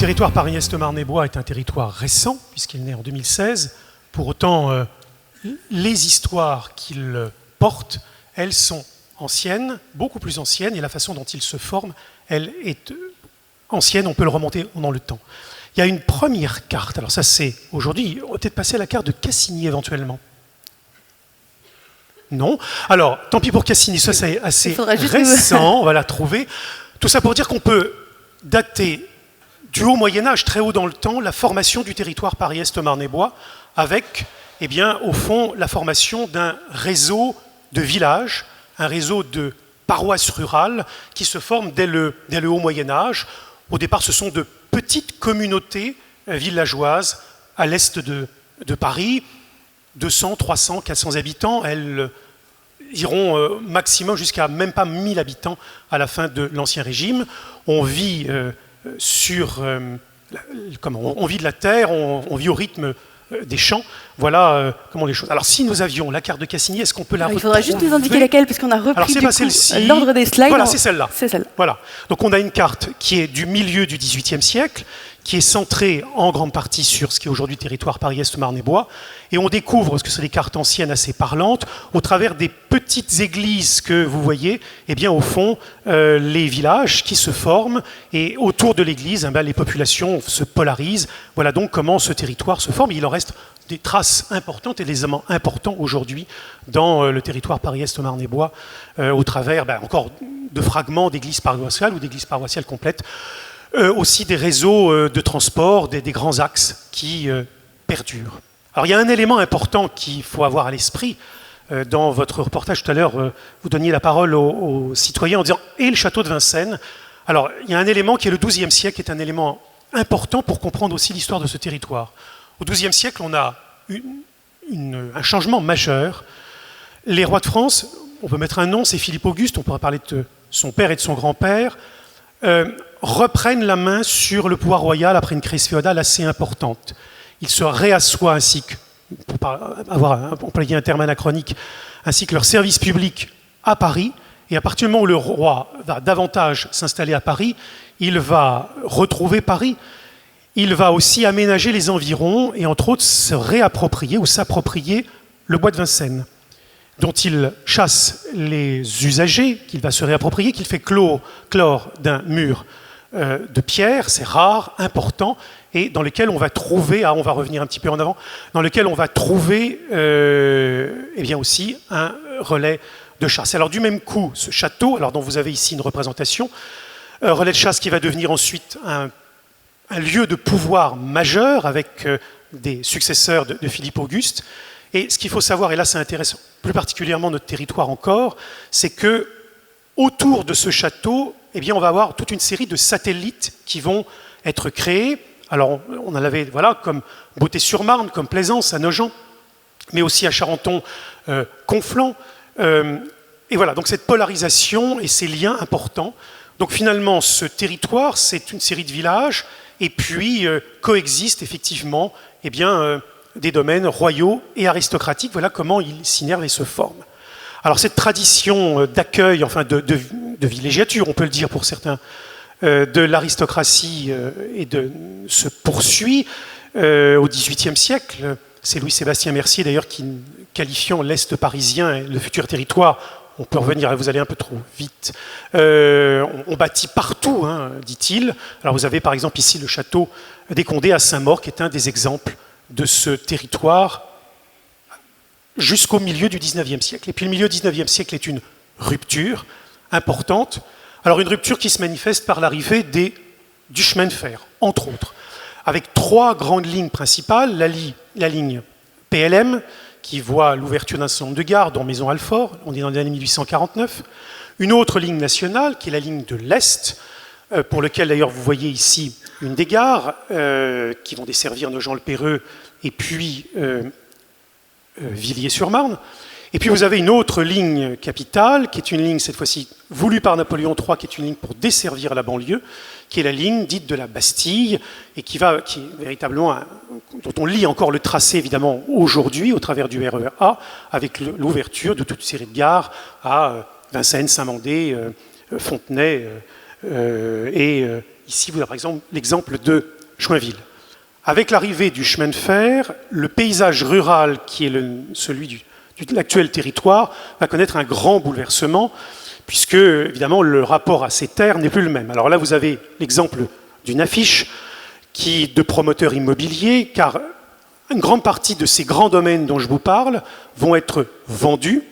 territoire Paris-Est-Marne-et-Bois est un territoire récent, puisqu'il est né en 2016. Pour autant, les histoires qu'il porte, elles sont anciennes, beaucoup plus anciennes, et la façon dont il se forme, elle est ancienne, on peut le remonter dans le temps. Il y a une première carte, alors ça c'est aujourd'hui, on va peut-être passer à la carte de Cassini éventuellement. Non. Alors, tant pis pour Cassini, ça c'est assez récent, on va la trouver. Tout ça pour dire qu'on peut dater du haut Moyen-Âge, très haut dans le temps, la formation du territoire Paris-Est-Marne-et-Bois, avec, eh bien, au fond, la formation d'un réseau de villages, un réseau de paroisses rurales qui se forment dès le haut Moyen-Âge. Au départ, ce sont de petites communautés villageoises à l'est de Paris, 200, 300, 400 habitants. Elles iront maximum jusqu'à même pas 1000 habitants à la fin de l'Ancien Régime. On vit on vit de la terre, on vit au rythme des champs. Voilà comment les choses. Alors, si nous avions la carte de Cassini, est-ce qu'on peut la retrouver ? Il faudra juste nous indiquer laquelle, puisqu'on a repris l'ordre des slides. Voilà, c'est celle-là. C'est celle-là. Voilà. Donc, on a une carte qui est du milieu du XVIIIe siècle, qui est centrée en grande partie sur ce qui est aujourd'hui le territoire Paris-Est-Marne-et-Bois. Et on découvre, parce que c'est des cartes anciennes assez parlantes, au travers des petites églises que vous voyez, eh bien, au fond, les villages qui se forment, et autour de l'église, les populations se polarisent. Voilà donc comment ce territoire se forme. Il en reste des traces importantes et des éléments importants aujourd'hui dans le territoire Paris-Est-Marne-et-Bois, au travers encore de fragments d'églises paroissiales ou d'églises paroissiales complètes. Aussi des réseaux de transport, des grands axes qui perdurent. Alors il y a un élément important qu'il faut avoir à l'esprit. Dans votre reportage tout à l'heure, vous donniez la parole aux citoyens en disant « et le château de Vincennes ». Alors il y a un élément qui est le XIIe siècle, qui est un élément important pour comprendre aussi l'histoire de ce territoire. Au XIIe siècle, on a un changement majeur. Les rois de France, on peut mettre un nom, c'est Philippe Auguste, on pourra parler de son père et de son grand-père, reprennent la main sur le pouvoir royal après une crise féodale assez importante. Ils se réassoient ainsi que, pour avoir un employé un terme anachronique, ainsi que leur service public à Paris. Et à partir du moment où le roi va davantage s'installer à Paris, il va retrouver Paris. Il va aussi aménager les environs et entre autres se réapproprier ou s'approprier le bois de Vincennes, dont il chasse les usagers, qu'il va se réapproprier, qu'il fait clore d'un mur de pierre, c'est rare, important, et dans lequel on va trouver, on va revenir un petit peu en avant, dans lequel on va trouver eh bien aussi un relais de chasse. Alors du même coup, ce château, alors dont vous avez ici une représentation, relais de chasse qui va devenir ensuite un lieu de pouvoir majeur avec des successeurs de Philippe Auguste. Et ce qu'il faut savoir, et là c'est intéressant, plus particulièrement notre territoire encore, c'est que autour de ce château, eh bien, on va avoir toute une série de satellites qui vont être créés. Alors on en avait comme Beauté-sur-Marne, comme Plaisance, à Nogent, mais aussi à Charenton, Conflans. Et voilà, donc cette polarisation et ces liens importants. Donc finalement, ce territoire, c'est une série de villages, et puis coexistent effectivement eh bien, des domaines royaux et aristocratiques. Voilà comment ils s'innervent et se forment. Alors cette tradition d'accueil, enfin de villégiature, on peut le dire pour certains, de l'aristocratie se poursuit au XVIIIe siècle. C'est Louis-Sébastien Mercier d'ailleurs qui, qualifiant l'Est parisien et le futur territoire, on peut revenir, vous allez un peu trop vite, on bâtit partout, dit-il. Alors vous avez par exemple ici le château des Condés à Saint-Maur, qui est un des exemples de ce territoire jusqu'au milieu du XIXe siècle. Et puis le milieu du XIXe siècle est une rupture importante. Alors une rupture qui se manifeste par l'arrivée du chemin de fer, entre autres, avec trois grandes lignes principales. La ligne PLM, qui voit l'ouverture d'un certain nombre de gares, dont Maison-Alfort, on est dans les années 1849. Une autre ligne nationale, qui est la ligne de l'Est, pour laquelle d'ailleurs vous voyez ici une des gares, qui vont desservir Nogent-le-Péreux et puis Villiers-sur-Marne. Et puis vous avez une autre ligne capitale, qui est une ligne cette fois-ci voulue par Napoléon III, qui est une ligne pour desservir la banlieue, qui est la ligne dite de la Bastille, et qui est véritablement, dont on lit encore le tracé évidemment aujourd'hui au travers du RER A, avec l'ouverture de toute une série de gares à Vincennes, Saint-Mandé, Fontenay et ici, vous avez par exemple l'exemple de Joinville. Avec l'arrivée du chemin de fer, le paysage rural, qui est celui de l'actuel territoire, va connaître un grand bouleversement, puisque, évidemment, le rapport à ces terres n'est plus le même. Alors là, vous avez l'exemple d'une affiche de promoteurs immobiliers, car une grande partie de ces grands domaines dont je vous parle vont être vendus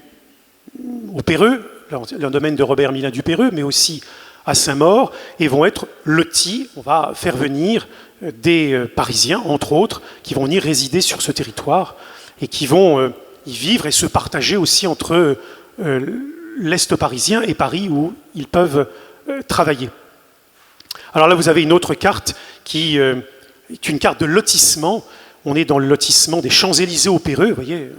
au Perreux, le domaine de Robert Milin du Perreux, mais aussi à Saint-Maur, et vont être lotis. On va faire venir des Parisiens, entre autres, qui vont venir résider sur ce territoire et qui vont y vivre et se partager aussi entre l'Est parisien et Paris où ils peuvent travailler. Alors là, vous avez une autre carte qui est une carte de lotissement. On est dans le lotissement des Champs-Élysées au Perreux, vous voyez,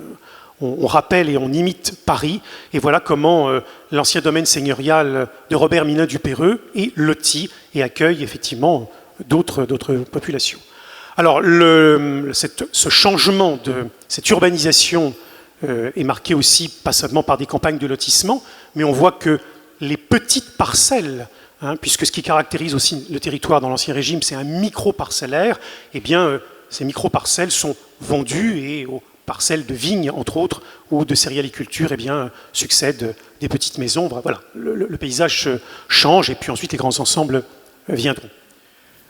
on rappelle et on imite Paris, et voilà comment l'ancien domaine seigneurial de Robert Milin du Perreux est loti et accueille effectivement d'autres populations. Alors, ce changement, cette urbanisation est marquée aussi, pas seulement par des campagnes de lotissement, mais on voit que les petites parcelles, puisque ce qui caractérise aussi le territoire dans l'Ancien Régime, c'est un micro-parcellaire, eh bien, ces micro-parcelles sont vendues et aux parcelles de vignes, entre autres, ou de céréaliculture, eh bien, succèdent des petites maisons. Voilà, le paysage change et puis ensuite les grands ensembles viendront.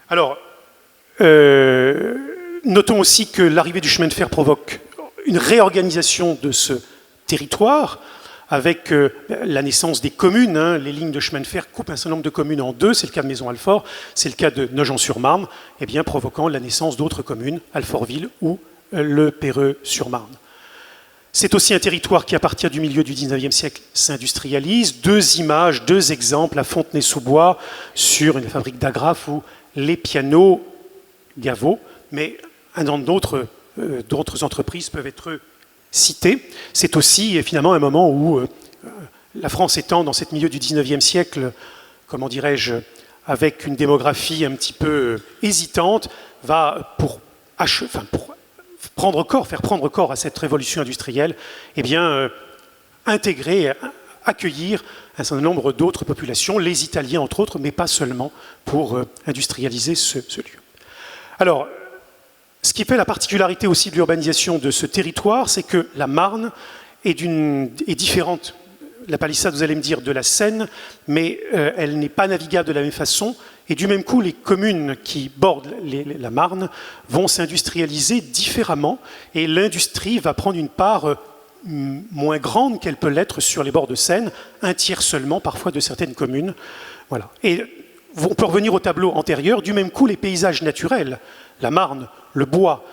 Alors, notons aussi que l'arrivée du chemin de fer provoque une réorganisation de ce territoire avec la naissance des communes. Les lignes de chemin de fer coupent un certain nombre de communes en deux. C'est le cas de Maisons-Alfort, c'est le cas de Nogent-sur-Marne, eh bien, provoquant la naissance d'autres communes, Alfortville ou le Perreux-sur-Marne. C'est aussi un territoire qui, à partir du milieu du XIXe siècle, s'industrialise. Deux images, deux exemples à Fontenay-sous-Bois sur une fabrique d'agrafes où les pianos Gaveau, mais un nombre d'autres entreprises peuvent être citées. C'est aussi finalement un moment où la France étant dans ce milieu du XIXe siècle, comment dirais-je, avec une démographie un petit peu hésitante, va faire prendre corps à cette révolution industrielle, eh bien, intégrer, accueillir un certain nombre d'autres populations, les Italiens entre autres, mais pas seulement, pour industrialiser ce lieu. Alors, ce qui fait la particularité aussi de l'urbanisation de ce territoire, c'est que la Marne est différente. La palissade, vous allez me dire, de la Seine, mais elle n'est pas navigable de la même façon. Et du même coup, les communes qui bordent la Marne vont s'industrialiser différemment et l'industrie va prendre une part moins grande qu'elle peut l'être sur les bords de Seine, un tiers seulement parfois de certaines communes. Voilà. Et on peut revenir au tableau antérieur. Du même coup, les paysages naturels, la Marne, le bois,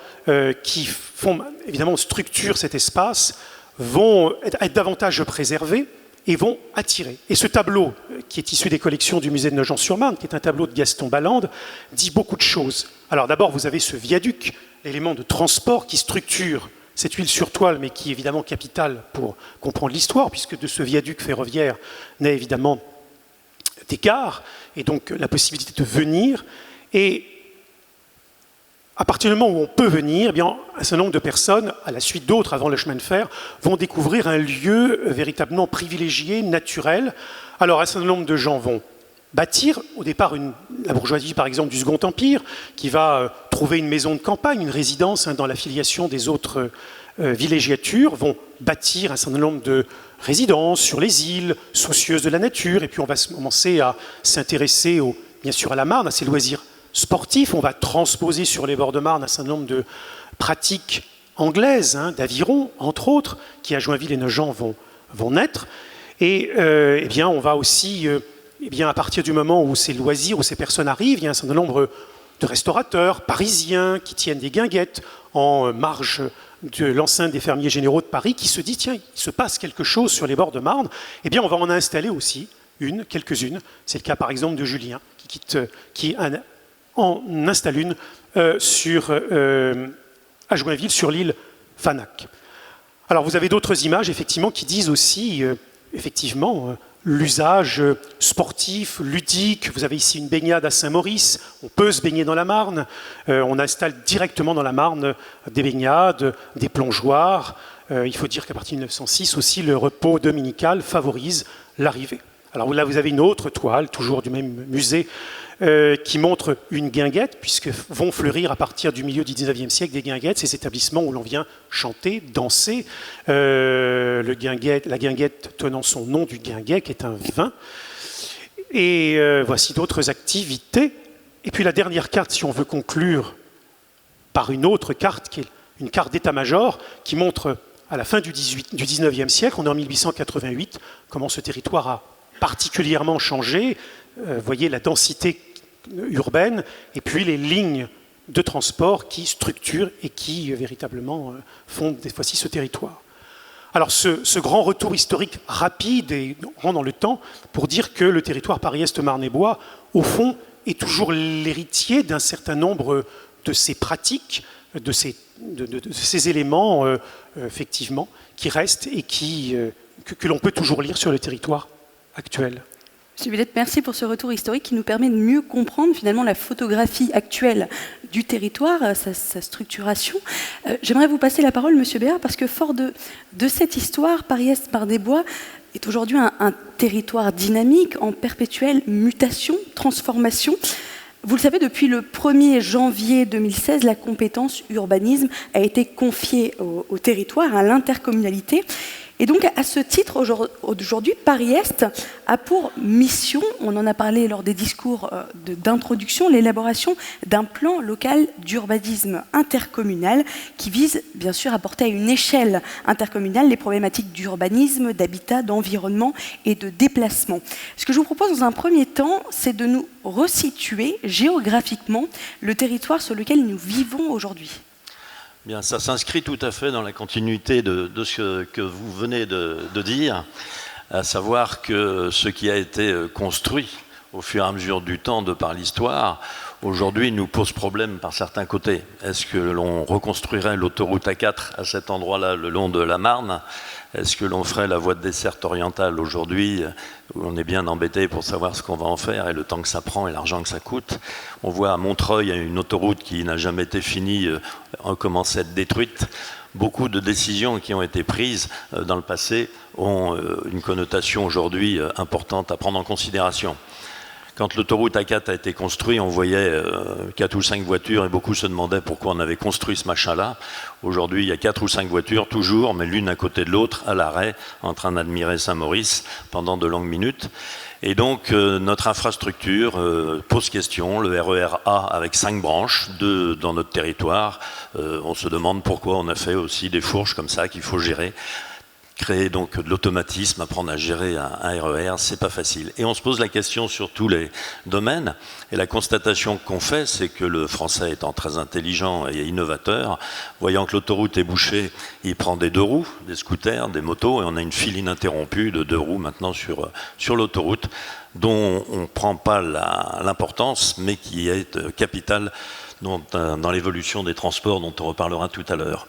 qui font évidemment structurent cet espace, vont être davantage préservés et vont attirer. Et ce tableau, qui est issu des collections du musée de Nogent-sur-Marne, qui est un tableau de Gaston Ballande, dit beaucoup de choses. Alors d'abord, vous avez ce viaduc, l'élément de transport qui structure cette huile sur toile, mais qui est évidemment capital pour comprendre l'histoire, puisque de ce viaduc ferroviaire naît évidemment des gares, et donc la possibilité de venir. Et à partir du moment où on peut venir, eh bien, un certain nombre de personnes, à la suite d'autres avant le chemin de fer, vont découvrir un lieu véritablement privilégié, naturel. Alors, un certain nombre de gens vont bâtir, au départ, la bourgeoisie, par exemple, du Second Empire, qui va trouver une maison de campagne, une résidence dans l'affiliation des autres villégiatures, vont bâtir un certain nombre de résidences sur les îles, soucieuses de la nature, et puis on va commencer à s'intéresser, bien sûr, à la Marne, à ses loisirs sportifs. On va transposer sur les bords de Marne un certain nombre de pratiques anglaises, d'aviron, entre autres, qui à Joinville et Nogent vont naître. Et eh bien, on va aussi, eh bien, à partir du moment où ces loisirs, où ces personnes arrivent, il y a un certain nombre de restaurateurs parisiens qui tiennent des guinguettes en marge de l'enceinte des fermiers généraux de Paris, qui se dit, tiens, il se passe quelque chose sur les bords de Marne, eh bien, on va en installer aussi quelques-unes. C'est le cas, par exemple, de Julien, qui en installe une à Joinville, sur l'île Fanac. Alors, vous avez d'autres images, effectivement, qui disent aussi, l'usage sportif, ludique. Vous avez ici une baignade à Saint-Maurice. On peut se baigner dans la Marne. On installe directement dans la Marne des baignades, des plongeoires. Il faut dire qu'à partir de 1906 aussi, le repos dominical favorise l'arrivée. Alors là, vous avez une autre toile, toujours du même musée, qui montre une guinguette, puisque vont fleurir à partir du milieu du 19e siècle des guinguettes, ces établissements où l'on vient chanter, danser. La guinguette tenant son nom du guinguet, qui est un vin. Et voici d'autres activités. Et puis la dernière carte, si on veut conclure par une autre carte, qui est une carte d'état-major, qui montre à la fin du 19e siècle, on est en 1888, comment ce territoire a particulièrement changé. Voyez la densité urbaine et puis les lignes de transport qui structurent et qui véritablement font des fois-ci ce territoire. Alors ce grand retour historique rapide et rend dans le temps pour dire que le territoire Paris-Est-Marne-et-Bois, au fond, est toujours l'héritier d'un certain nombre de ces pratiques, de ces éléments, effectivement, qui restent et que l'on peut toujours lire sur le territoire actuel. Monsieur Villette, merci pour ce retour historique qui nous permet de mieux comprendre finalement la photographie actuelle du territoire, sa structuration. J'aimerais vous passer la parole, Monsieur Béard, parce que fort de cette histoire, Paris-Est-Marne-et-Bois est aujourd'hui un territoire dynamique, en perpétuelle mutation, transformation. Vous le savez, depuis le 1er janvier 2016, la compétence urbanisme a été confiée au territoire, à l'intercommunalité. Et donc, à ce titre, aujourd'hui, Paris-Est a pour mission, on en a parlé lors des discours d'introduction, l'élaboration d'un plan local d'urbanisme intercommunal qui vise, bien sûr, à porter à une échelle intercommunale les problématiques d'urbanisme, d'habitat, d'environnement et de déplacement. Ce que je vous propose dans un premier temps, c'est de nous resituer géographiquement le territoire sur lequel nous vivons aujourd'hui. Bien, ça s'inscrit tout à fait dans la continuité de ce que vous venez de dire, à savoir que ce qui a été construit au fur et à mesure du temps de par l'histoire, aujourd'hui nous pose problème par certains côtés. Est-ce que l'on reconstruirait l'autoroute A4 à cet endroit-là, le long de la Marne ? Est-ce que l'on ferait la voie de desserte orientale aujourd'hui, où on est bien embêté pour savoir ce qu'on va en faire et le temps que ça prend et l'argent que ça coûte? On voit à Montreuil une autoroute qui n'a jamais été finie, commence à être détruite. Beaucoup de décisions qui ont été prises dans le passé ont une connotation aujourd'hui importante à prendre en considération. Quand l'autoroute A4 a été construite, on voyait 4 ou 5 voitures et beaucoup se demandaient pourquoi on avait construit ce machin-là. Aujourd'hui, il y a 4 ou 5 voitures, toujours, mais l'une à côté de l'autre, à l'arrêt, en train d'admirer Saint-Maurice pendant de longues minutes. Et donc, notre infrastructure pose question. Le RER A avec 5 branches, 2 dans notre territoire. On se demande pourquoi on a fait aussi des fourches comme ça qu'il faut gérer. Créer donc de l'automatisme, apprendre à gérer un RER, c'est pas facile. Et on se pose la question sur tous les domaines. Et la constatation qu'on fait, c'est que le français étant très intelligent et innovateur, voyant que l'autoroute est bouchée, il prend des 2 roues, des scooters, des motos, et on a une file ininterrompue de 2 roues maintenant sur l'autoroute, dont on ne prend pas l'importance, mais qui est capitale dans l'évolution des transports dont on reparlera tout à l'heure.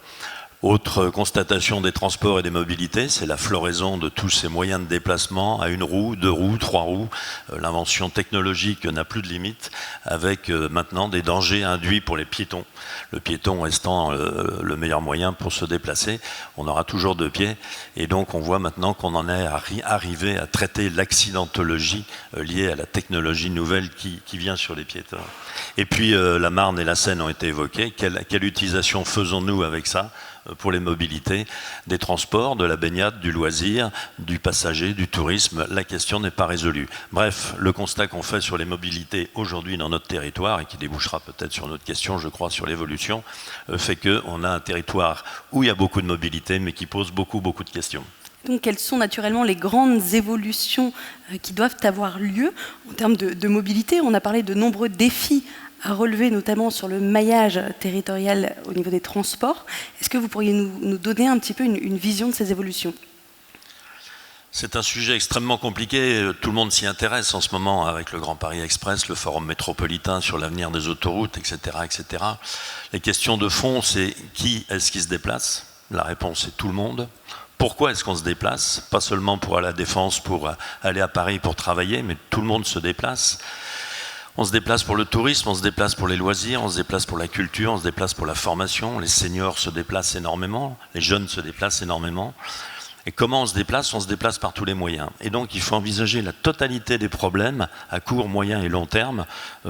Autre constatation des transports et des mobilités, c'est la floraison de tous ces moyens de déplacement à 1 roue, 2 roues, 3 roues. L'invention technologique n'a plus de limite, avec maintenant des dangers induits pour les piétons. Le piéton restant le meilleur moyen pour se déplacer. On aura toujours 2 pieds. Et donc on voit maintenant qu'on en est arrivé à traiter l'accidentologie liée à la technologie nouvelle qui vient sur les piétons. Et puis la Marne et la Seine ont été évoquées. Quelle utilisation faisons-nous avec ça pour les mobilités, des transports, de la baignade, du loisir, du passager, du tourisme? La question n'est pas résolue. Bref, le constat qu'on fait sur les mobilités aujourd'hui dans notre territoire, et qui débouchera peut-être sur notre question, je crois, sur l'évolution, fait qu'on a un territoire où il y a beaucoup de mobilité, mais qui pose beaucoup de questions. Donc, quelles sont naturellement les grandes évolutions qui doivent avoir lieu en termes de mobilité? On a parlé de nombreux défis à relever, notamment sur le maillage territorial au niveau des transports. Est-ce que vous pourriez nous donner un petit peu une vision de ces évolutions? C'est un sujet extrêmement compliqué. Tout le monde s'y intéresse en ce moment avec le Grand Paris Express, le Forum métropolitain sur l'avenir des autoroutes, etc., etc. Les questions de fond, c'est qui est-ce qui se déplace? La réponse est tout le monde. Pourquoi est-ce qu'on se déplace? Pas seulement pour aller à la Défense, pour aller à Paris pour travailler, mais tout le monde se déplace. On se déplace pour le tourisme, on se déplace pour les loisirs, on se déplace pour la culture, on se déplace pour la formation. Les seniors se déplacent énormément, les jeunes se déplacent énormément. Et comment on se déplace? On se déplace par tous les moyens. Et donc il faut envisager la totalité des problèmes à court, moyen et long terme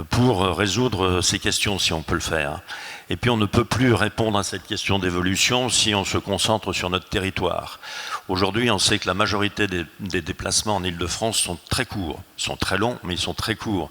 pour résoudre ces questions, si on peut le faire. Et puis on ne peut plus répondre à cette question d'évolution si on se concentre sur notre territoire. Aujourd'hui, on sait que la majorité des déplacements en Île-de-France sont très courts. Ils sont très longs, mais ils sont très courts.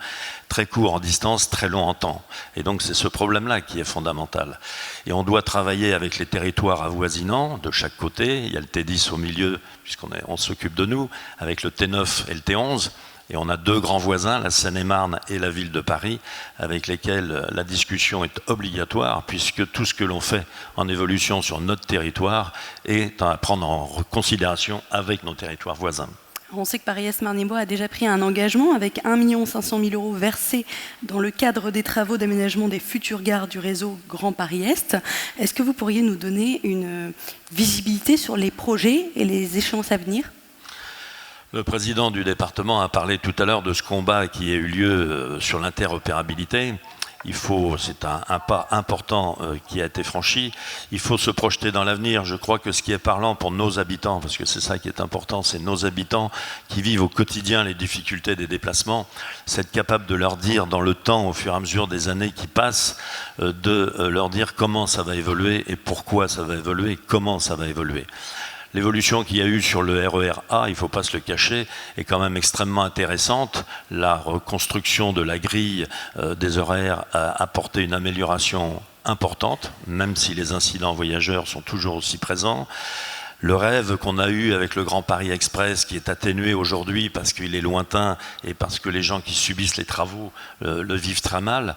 Très courts en distance, très longs en temps. Et donc c'est ce problème-là qui est fondamental. Et on doit travailler avec les territoires avoisinants de chaque côté. Il y a le T10 au milieu, puisqu'on s'occupe de nous, avec le T9 et le T11. Et on a deux grands voisins, la Seine-et-Marne et la ville de Paris, avec lesquels la discussion est obligatoire, puisque tout ce que l'on fait en évolution sur notre territoire est à prendre en considération avec nos territoires voisins. On sait que Paris-Est Marne-et-Bois a déjà pris un engagement avec 1 500 000 € versés dans le cadre des travaux d'aménagement des futures gares du réseau Grand Paris-Est. Est-ce que vous pourriez nous donner une visibilité sur les projets et les échéances à venir ? Le président du département a parlé tout à l'heure de ce combat qui a eu lieu sur l'interopérabilité. C'est un pas important qui a été franchi. Il faut se projeter dans l'avenir. Je crois que ce qui est parlant pour nos habitants, parce que c'est ça qui est important, c'est nos habitants qui vivent au quotidien les difficultés des déplacements, c'est être capable de leur dire dans le temps, au fur et à mesure des années qui passent, de leur dire comment ça va évoluer et pourquoi ça va évoluer et comment ça va évoluer. L'évolution qu'il y a eu sur le RER A, il ne faut pas se le cacher, est quand même extrêmement intéressante. La reconstruction de la grille des horaires a apporté une amélioration importante, même si les incidents voyageurs sont toujours aussi présents. Le rêve qu'on a eu avec le Grand Paris Express, qui est atténué aujourd'hui parce qu'il est lointain et parce que les gens qui subissent les travaux le vivent très mal.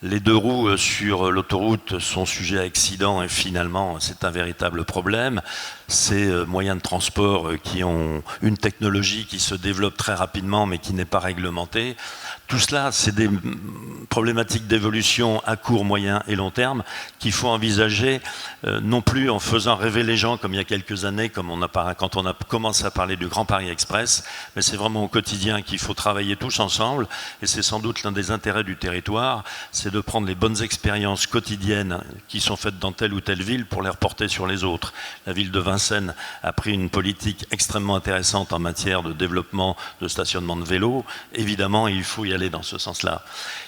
Les deux roues sur l'autoroute sont sujets à accident et finalement c'est un véritable problème. Ces moyens de transport qui ont une technologie qui se développe très rapidement mais qui n'est pas réglementée, tout cela c'est des problématiques d'évolution à court, moyen et long terme qu'il faut envisager non plus en faisant rêver les gens comme il y a quelques années, quand on a commencé à parler du Grand Paris Express, mais c'est vraiment au quotidien qu'il faut travailler tous ensemble et c'est sans doute l'un des intérêts du territoire, c'est de prendre les bonnes expériences quotidiennes qui sont faites dans telle ou telle ville pour les reporter sur les autres. La ville de Vincennes a pris une politique extrêmement intéressante en matière de développement de stationnement de vélos. Évidemment, il faut y aller dans ce sens-là.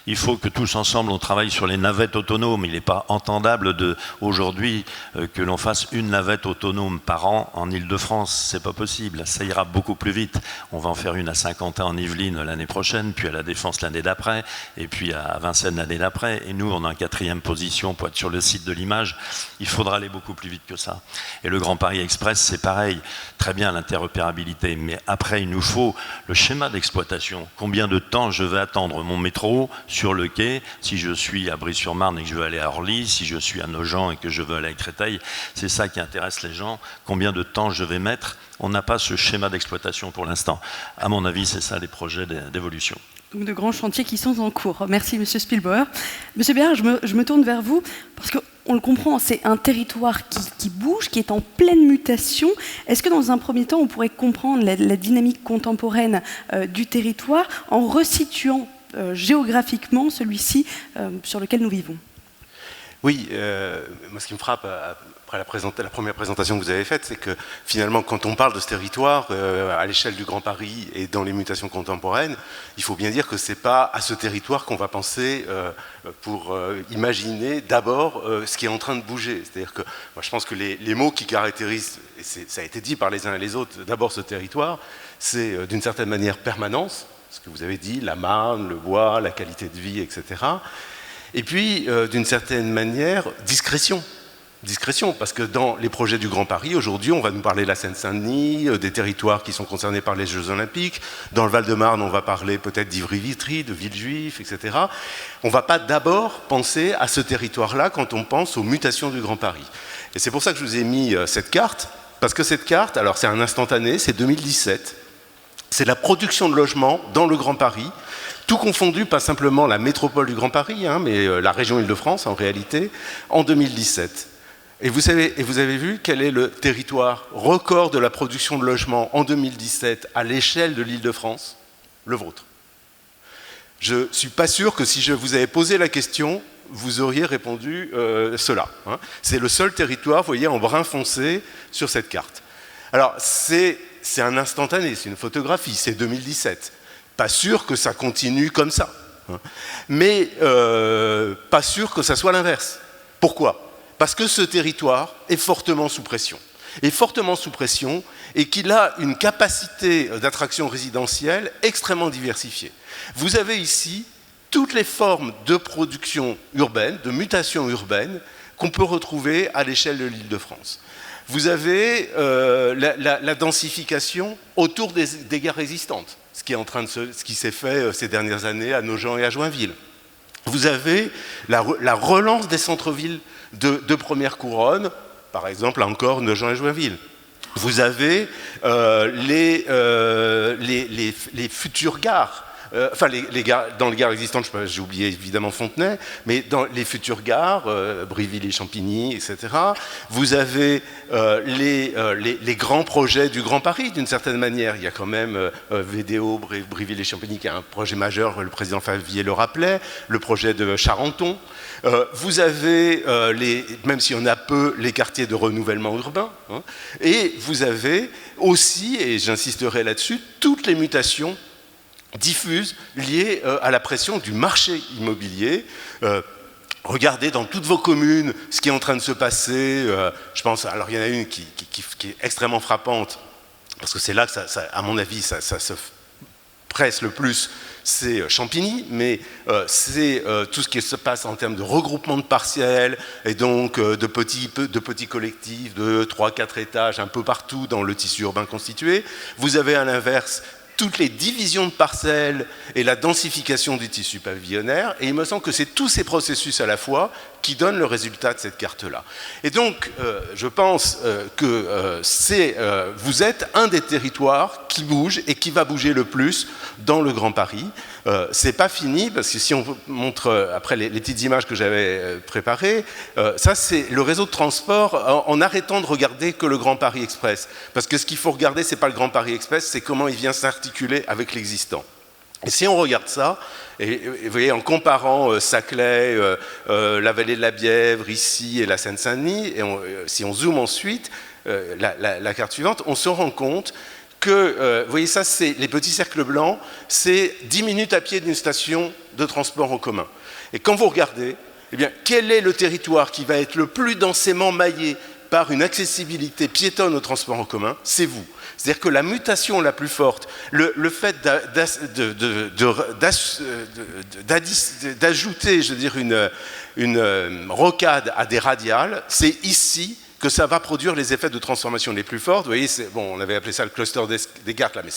Il faut que tous ensemble, on travaille sur les navettes autonomes. Il n'est pas entendable aujourd'hui que l'on fasse une navette autonome par an en Île-de-France. C'est pas possible. Ça ira beaucoup plus vite. On va en faire une à Saint-Quentin en Yvelines l'année prochaine, puis à La Défense l'année d'après, et puis à Vincennes l'année d'après. Et nous, on est en 4e position pour être sur le site de l'image. Il faudra aller beaucoup plus vite que ça. Et le Grand Paris Express, c'est pareil. Très bien l'interopérabilité, mais après, il nous faut le schéma d'exploitation. Combien de temps je vais attendre mon métro sur le quai, si je suis à Brie-sur-Marne et que je veux aller à Orly, si je suis à Nogent et que je veux aller à Créteil, c'est ça qui intéresse les gens. Combien de temps je vais mettre? On n'a pas ce schéma d'exploitation pour l'instant. À mon avis, c'est ça les projets d'évolution. Donc de grands chantiers qui sont en cours. Merci Monsieur Spielbauer. Monsieur Béard, je me tourne vers vous parce qu'on le comprend, c'est un territoire qui bouge, qui est en pleine mutation. Est-ce que dans un premier temps, on pourrait comprendre la dynamique contemporaine du territoire en resituant géographiquement celui-ci sur lequel nous vivons? Oui, moi ce qui me frappe après la première présentation que vous avez faite, c'est que finalement quand on parle de ce territoire à l'échelle du Grand Paris et dans les mutations contemporaines, il faut bien dire que ce n'est pas à ce territoire qu'on va penser pour imaginer d'abord ce qui est en train de bouger. C'est-à-dire que moi je pense que les mots qui caractérisent, et ça a été dit par les uns et les autres, d'abord ce territoire, c'est d'une certaine manière permanence, ce que vous avez dit, la Marne, le bois, la qualité de vie, etc. Et puis, d'une certaine manière, discrétion. Discrétion, parce que dans les projets du Grand Paris, aujourd'hui, on va nous parler de la Seine-Saint-Denis, des territoires qui sont concernés par les Jeux Olympiques. Dans le Val-de-Marne, on va parler peut-être d'Ivry-Vitry, de Villejuif, etc. On ne va pas d'abord penser à ce territoire-là quand on pense aux mutations du Grand Paris. Et c'est pour ça que je vous ai mis cette carte, parce que cette carte, alors c'est un instantané, c'est 2017. C'est la production de logements dans le Grand Paris, tout confondu, pas simplement la métropole du Grand Paris, mais la région Île-de-France en réalité, en 2017. Et vous avez vu quel est le territoire record de la production de logements en 2017 à l'échelle de l'Île-de-France? Le vôtre. Je ne suis pas sûr que si je vous avais posé la question, vous auriez répondu cela. C'est le seul territoire, vous voyez, en brun foncé sur cette carte. Alors, c'est un instantané, c'est une photographie, c'est 2017. Pas sûr que ça continue comme ça. Mais pas sûr que ça soit l'inverse. Pourquoi ? Parce que ce territoire est fortement sous pression. Et qu'il a une capacité d'attraction résidentielle extrêmement diversifiée. Vous avez ici toutes les formes de production urbaine, de mutation urbaine, qu'on peut retrouver à l'échelle de l'Île-de-France. Vous avez la densification autour des gares existantes, ce qui s'est fait ces dernières années à Nogent et à Joinville. Vous avez la relance des centres-villes de première couronne, par exemple encore Nogent et Joinville. Vous avez les futures gares. Les gares, dans les gares existantes, j'ai oublié évidemment Fontenay, mais dans les futures gares, Briville et Champigny, etc., vous avez les grands projets du Grand Paris, d'une certaine manière. Il y a quand même VDO, Briville et Champigny, qui est un projet majeur, le président Favier le rappelait, le projet de Charenton. Vous avez, même si on a peu, les quartiers de renouvellement urbain, hein, et vous avez aussi, et j'insisterai là-dessus, toutes les mutations diffuses liées à la pression du marché immobilier. Regardez dans toutes vos communes ce qui est en train de se passer. Je pense, alors il y en a une qui est extrêmement frappante, parce que c'est là que, à mon avis, ça se presse le plus, c'est Champigny, mais c'est tout ce qui se passe en termes de regroupement de parcelles, et donc de petits collectifs de 3-4 étages un peu partout dans le tissu urbain constitué. Vous avez à l'inverse toutes les divisions de parcelles et la densification du tissu pavillonnaire, et il me semble que c'est tous ces processus à la fois qui donnent le résultat de cette carte-là. Et donc, je pense que vous êtes un des territoires qui bouge et qui va bouger le plus dans le Grand Paris. C'est pas fini, parce que si on montre après les petites images que j'avais préparées, ça c'est le réseau de transport en arrêtant de regarder que le Grand Paris Express. Parce que ce qu'il faut regarder, c'est pas le Grand Paris Express, c'est comment il vient s'articuler avec l'existant. Et si on regarde ça, et vous voyez, en comparant Saclay, la vallée de la Bièvre, ici, et la Seine-Saint-Denis, et si on zoome ensuite, la carte suivante, on se rend compte que, vous voyez ça, c'est les petits cercles blancs, c'est 10 minutes à pied d'une station de transport en commun. Et quand vous regardez, eh bien, quel est le territoire qui va être le plus densément maillé par une accessibilité piétonne au transport en commun? C'est vous. C'est-à-dire que la mutation la plus forte, le fait d'ajouter, je veux dire, une rocade à des radiales, c'est ici que ça va produire les effets de transformation les plus forts. Vous voyez, on avait appelé ça le cluster des gares, là, mais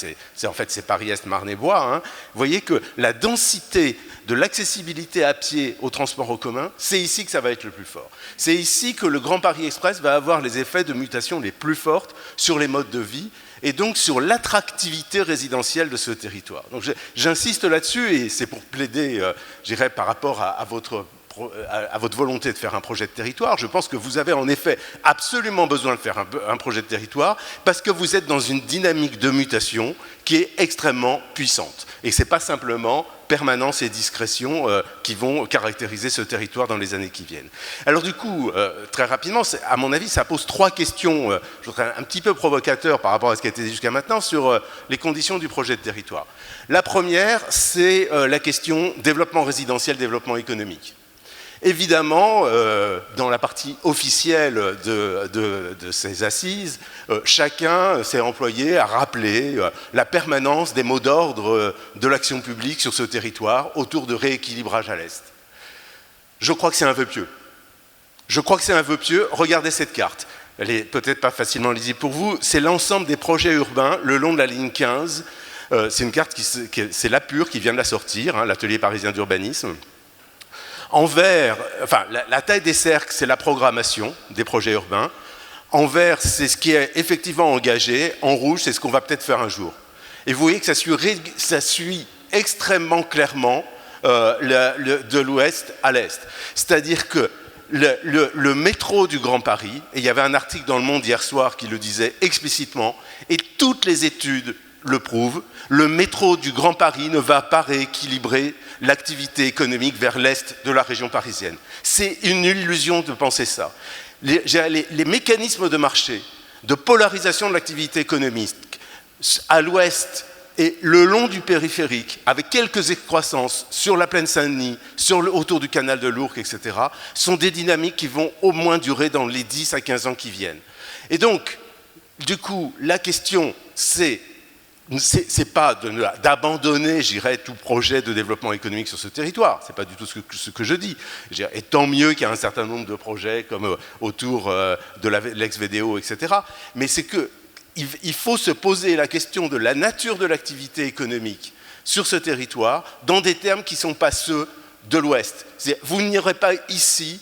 en fait c'est Paris-Est, Marne-et-Bois. Hein. Vous voyez que la densité de l'accessibilité à pied au transport en commun, c'est ici que ça va être le plus fort. C'est ici que le Grand Paris Express va avoir les effets de mutation les plus fortes sur les modes de vie et donc sur l'attractivité résidentielle de ce territoire. Donc j'insiste là-dessus, et c'est pour plaider, je dirais, par rapport à votre volonté de faire un projet de territoire. Je pense que vous avez en effet absolument besoin de faire un projet de territoire parce que vous êtes dans une dynamique de mutation qui est extrêmement puissante. Et ce n'est pas simplement permanence et discrétion qui vont caractériser ce territoire dans les années qui viennent. Alors du coup, très rapidement, à mon avis, ça pose 3 questions, je voudrais un petit peu provocateur par rapport à ce qui a été dit jusqu'à maintenant, sur les conditions du projet de territoire. La première, c'est la question développement résidentiel, développement économique. Évidemment, dans la partie officielle de ces assises, chacun s'est employé à rappeler la permanence des mots d'ordre de l'action publique sur ce territoire autour de rééquilibrage à l'Est. Je crois que c'est un vœu pieux. Regardez cette carte. Elle n'est peut-être pas facilement lisible pour vous. C'est l'ensemble des projets urbains le long de la ligne 15. C'est une carte c'est la Pure qui vient de la sortir, hein, l'atelier parisien d'urbanisme. En vert, la taille des cercles, c'est la programmation des projets urbains. En vert, c'est ce qui est effectivement engagé. En rouge, c'est ce qu'on va peut-être faire un jour. Et vous voyez que ça suit extrêmement clairement de l'ouest à l'est. C'est-à-dire que le métro du Grand Paris, et il y avait un article dans Le Monde hier soir qui le disait explicitement, et toutes les études le prouvent, le métro du Grand Paris ne va pas rééquilibrer l'activité économique vers l'est de la région parisienne. C'est une illusion de penser ça. Les mécanismes de marché de polarisation de l'activité économique à l'ouest et le long du périphérique, avec quelques excroissances sur la plaine Saint-Denis, autour du canal de l'Ourcq, etc., sont des dynamiques qui vont au moins durer dans les 10 à 15 ans qui viennent. Et donc, du coup, la question, c'est pas d'abandonner, je dirais, tout projet de développement économique sur ce territoire. C'est pas du tout ce que je dis. Et tant mieux qu'il y a un certain nombre de projets comme autour de l'ex-VDO, etc. Mais c'est qu'il faut se poser la question de la nature de l'activité économique sur ce territoire dans des termes qui ne sont pas ceux de l'Ouest. Vous n'aurez pas ici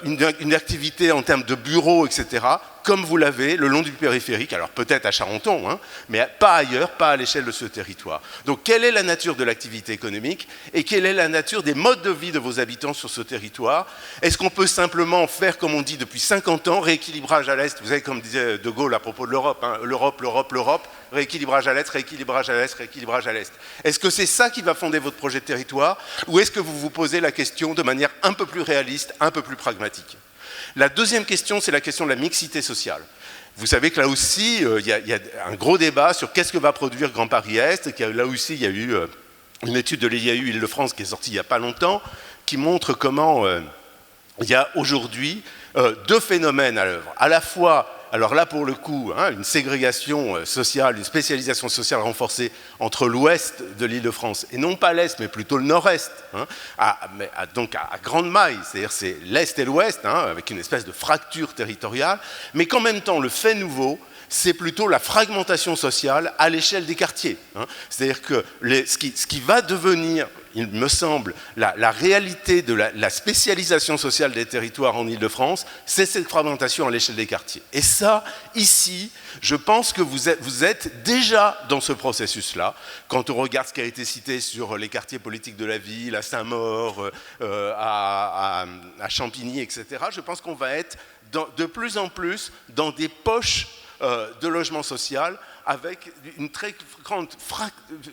une activité en termes de bureaux, etc., comme vous l'avez le long du périphérique, alors peut-être à Charenton, hein, mais pas ailleurs, pas à l'échelle de ce territoire. Donc quelle est la nature de l'activité économique et quelle est la nature des modes de vie de vos habitants sur ce territoire? Est-ce qu'on peut simplement faire, comme on dit depuis 50 ans, rééquilibrage à l'Est? Vous savez, comme disait De Gaulle à propos de l'Europe, hein, l'Europe, rééquilibrage à l'Est, rééquilibrage à l'Est, rééquilibrage à l'Est. Est-ce que c'est ça qui va fonder votre projet de territoire ou est-ce que vous vous posez la question de manière un peu plus réaliste, un peu plus pragmatique? La deuxième question, c'est la question de la mixité sociale. Vous savez que là aussi, il y a un gros débat sur qu'est-ce que va produire Grand Paris Est. Là aussi, il y a eu une étude de l'IAU Île-de-France qui est sortie il n'y a pas longtemps, qui montre comment il y a aujourd'hui deux phénomènes à l'œuvre. À la fois, alors là pour le coup, hein, une ségrégation sociale, une spécialisation sociale renforcée entre l'ouest de l'Île-de-France, et non pas l'est, mais plutôt le nord-est, hein, donc à grande maille, c'est-à-dire c'est l'est et l'ouest, hein, avec une espèce de fracture territoriale, mais qu'en même temps, le fait nouveau, c'est plutôt la fragmentation sociale à l'échelle des quartiers. Hein. C'est-à-dire que ce qui va devenir, il me semble, la réalité de la spécialisation sociale des territoires en Île-de-France, c'est cette fragmentation à l'échelle des quartiers. Et ça, ici, je pense que vous êtes déjà dans ce processus-là. Quand on regarde ce qui a été cité sur les quartiers politiques de la ville, à Saint-Maur, à Champigny, etc., je pense qu'on va être de plus en plus dans des poches de logement social avec une très grande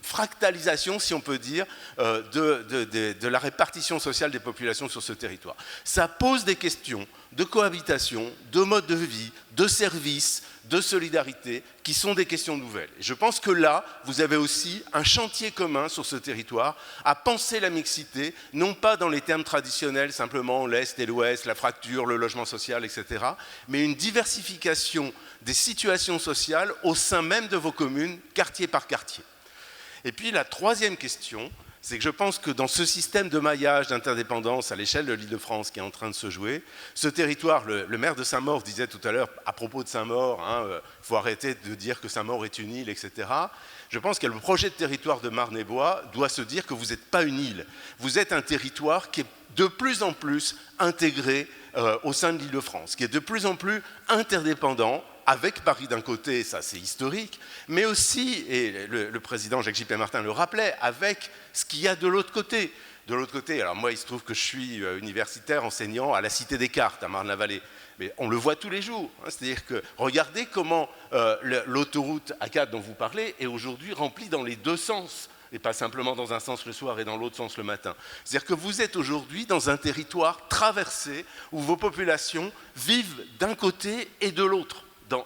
fractalisation, si on peut dire, de la répartition sociale des populations sur ce territoire. Ça pose des questions de cohabitation, de mode de vie, de services, de solidarité, qui sont des questions nouvelles. Et je pense que là, vous avez aussi un chantier commun sur ce territoire à penser la mixité, non pas dans les termes traditionnels, simplement l'Est et l'Ouest, la fracture, le logement social, etc., mais une diversification des situations sociales au sein même de vos communes, quartier par quartier. Et puis la troisième question, c'est que je pense que dans ce système de maillage d'interdépendance à l'échelle de l'Île-de-France qui est en train de se jouer, ce territoire, le maire de Saint-Maur disait tout à l'heure, à propos de Saint-Maur, il faut arrêter de dire que Saint-Maur est une île, etc. Je pense que le projet de territoire de Marne-et-Bois doit se dire que vous n'êtes pas une île. Vous êtes un territoire qui est de plus en plus intégré au sein de l'Île-de-France, qui est de plus en plus interdépendant, avec Paris d'un côté, ça c'est historique, mais aussi, et le président Jacques J. Martin le rappelait, avec ce qu'il y a de l'autre côté. De l'autre côté, alors moi il se trouve que je suis universitaire enseignant à la Cité des Cartes, à Marne-la-Vallée, mais on le voit tous les jours. Hein, c'est-à-dire que regardez comment l'autoroute A4 dont vous parlez est aujourd'hui remplie dans les deux sens, et pas simplement dans un sens le soir et dans l'autre sens le matin. C'est-à-dire que vous êtes aujourd'hui dans un territoire traversé où vos populations vivent d'un côté et de l'autre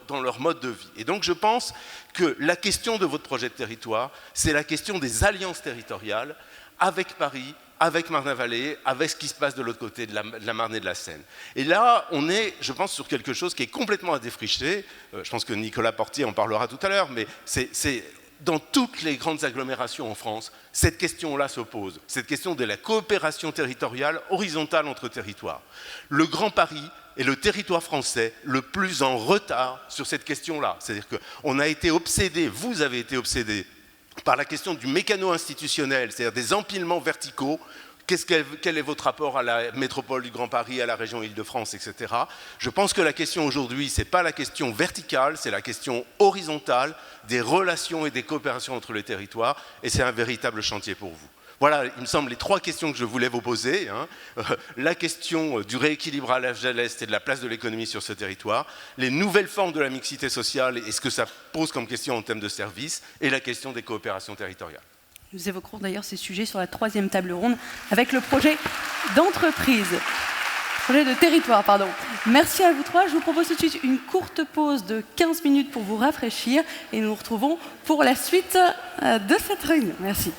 dans leur mode de vie. Et donc je pense que la question de votre projet de territoire, c'est la question des alliances territoriales avec Paris, avec Marne-la-Vallée, avec ce qui se passe de l'autre côté de la Marne et de la Seine. Et là, on est, je pense, sur quelque chose qui est complètement à défricher. Je pense que Nicolas Portier en parlera tout à l'heure, mais c'est dans toutes les grandes agglomérations en France, cette question-là se pose. Cette question de la coopération territoriale horizontale entre territoires. Le Grand Paris est le territoire français le plus en retard sur cette question-là. C'est-à-dire qu'on a été obsédé, vous avez été obsédé par la question du mécano-institutionnel, c'est-à-dire des empilements verticaux. Quel est votre rapport à la métropole du Grand Paris, à la région Île-de-France, etc. Je pense que la question aujourd'hui, ce n'est pas la question verticale, c'est la question horizontale des relations et des coopérations entre les territoires, et c'est un véritable chantier pour vous. Voilà, il me semble, les trois questions que je voulais vous poser. Hein. La question du rééquilibrage à l'Est et de la place de l'économie sur ce territoire, les nouvelles formes de la mixité sociale et ce que ça pose comme question en termes de services, et la question des coopérations territoriales. Nous évoquerons d'ailleurs ces sujets sur la troisième table ronde avec le projet d'entreprise. Projet de territoire, pardon. Merci à vous trois. Je vous propose tout de suite une courte pause de 15 minutes pour vous rafraîchir et nous nous retrouvons pour la suite de cette réunion. Merci.